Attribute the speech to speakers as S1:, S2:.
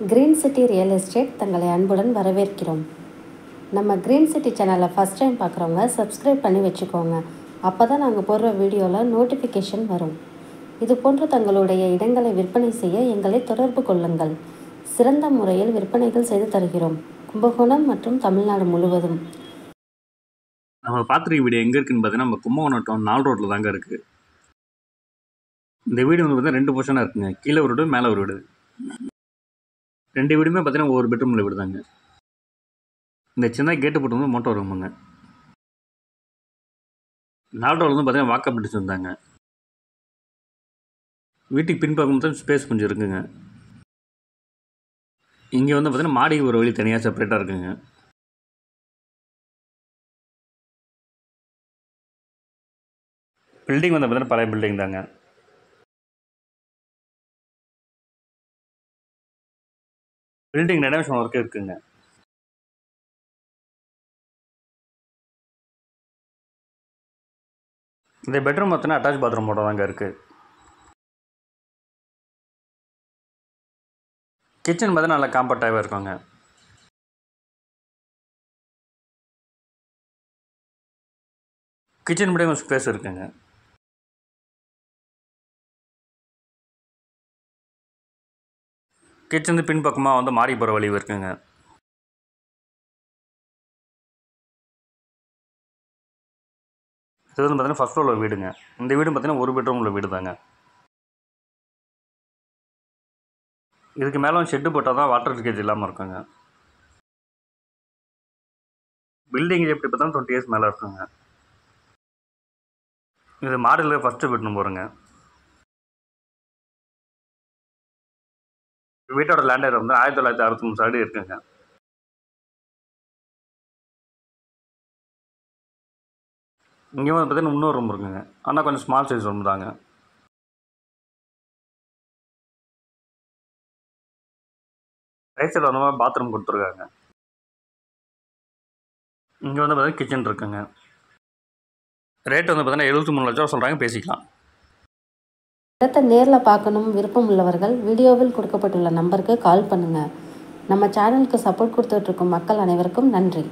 S1: Green city real estate தங்களை அன்புடன் வரவேற்கிறோம். நம்ம கிரீன் சிட்டி சேனலை ஃபஸ்ட் டைம் பார்க்குறவங்க சப்ஸ்கிரைப் பண்ணி வச்சுக்கோங்க. அப்போ தான் நாங்கள் போடுற வீடியோவில் நோட்டிஃபிகேஷன் வரும். இது போன்ற தங்களுடைய இடங்களை விற்பனை செய்ய எங்களை தொடர்பு கொள்ளுங்கள். சிறந்த முறையில் விற்பனைகள் செய்து தருகிறோம். கும்பகோணம் மற்றும் தமிழ்நாடு முழுவதும்.
S2: நம்ம பார்த்துருக்க வீடு எங்கே இருக்குன்னு பார்த்தீங்கன்னா, நம்ம கும்பகோணம் டவுன் 4 ரோட்டில் தாங்க இருக்குது. இந்த வீடு வந்து பார்த்தீங்கன்னா 2 போர்ஷனாக இருக்குங்க. கீழே ஒரு வீடு, மேலே ஒரு வீடு. 2 வீடுமே பார்த்தீங்கன்னா ஒவ்வொரு பெட்ரூமில் வீடு தாங்க. இந்த சின்ன கேட்டு போட்டு வந்து மோட்டர் ரூமுங்க. 4 ரோடு வந்து பார்த்தீங்கன்னா வாக்கப் டிஸ்டன்ஸ் வந்தாங்க. வீட்டுக்கு பின்பக்கம் மட்டும் ஸ்பேஸ் கொஞ்சம் இருக்குங்க. இங்கே வந்து பார்த்தீங்கன்னா மாடிக்கு ஒரு வழி தனியாக செப்பரேட்டாக இருக்குங்க. பில்டிங் வந்து பார்த்தீங்கன்னா பழைய பில்டிங் தாங்க. பில்டிங் ரெனோவேஷன் ஒர்க் இருக்குங்க. இந்த பெட்ரூம் பார்த்தீங்கன்னா அட்டாச் பாத்ரூம் போட தாங்க இருக்குது. கிச்சன் பார்த்தீங்கன்னா நல்லா காம்பேக்டாகவே இருக்குங்க. கிச்சன் படி கொஞ்சம் ஸ்பேஸ் இருக்குங்க. கிச்சன் பின்பக்கமாக வந்து மாடி போகிற வழி இருக்குங்க. இது வந்து பார்த்தீங்கன்னா ஃபஸ்ட் ஃப்ளோரில் வீடுங்க. இந்த வீடு பார்த்தீங்கன்னா ஒரு பெட்ரூம் உள்ள வீடு தாங்க. இதுக்கு மேலே வந்து ஷெட்டு போட்டால் தான் வாட்டர் லீக்கேஜ் இல்லாமல் இருக்குங்க. பில்டிங் எப்படி பார்த்தா 20 இயர்ஸ் மேலே இருக்குங்க. இது மாடலில் ஃபஸ்ட்டு பெட்ரூம் போகிறோங்க. வீட்டோட லேண்ட் ஏரியா வந்து 1963 அடி இருக்குங்க. இங்கே வந்து பார்த்தீங்கன்னா இன்னொரு ரூம் இருக்குங்க. ஆனால் கொஞ்சம் ஸ்மால் சைஸ் ரூம் தாங்க. ரைட் சைடில் வந்து பாத்ரூம் கொடுத்துருக்காங்க. இங்கே வந்து பார்த்தீங்கன்னா கிச்சன் இருக்குங்க. ரேட் வந்து பார்த்தீங்கன்னா 73 லட்சம் சொல்கிறாங்க, பேசிக்கலாம்.
S1: இடத்தை நேரில் பார்க்கணும் விருப்பம் உள்ளவர்கள் வீடியோவில் கொடுக்கப்பட்டுள்ள நம்பருக்கு கால் பண்ணுங்கள். நம்ம சேனலுக்கு சப்போர்ட் கொடுத்துட்ருக்கும் மக்கள் அனைவருக்கும் நன்றி.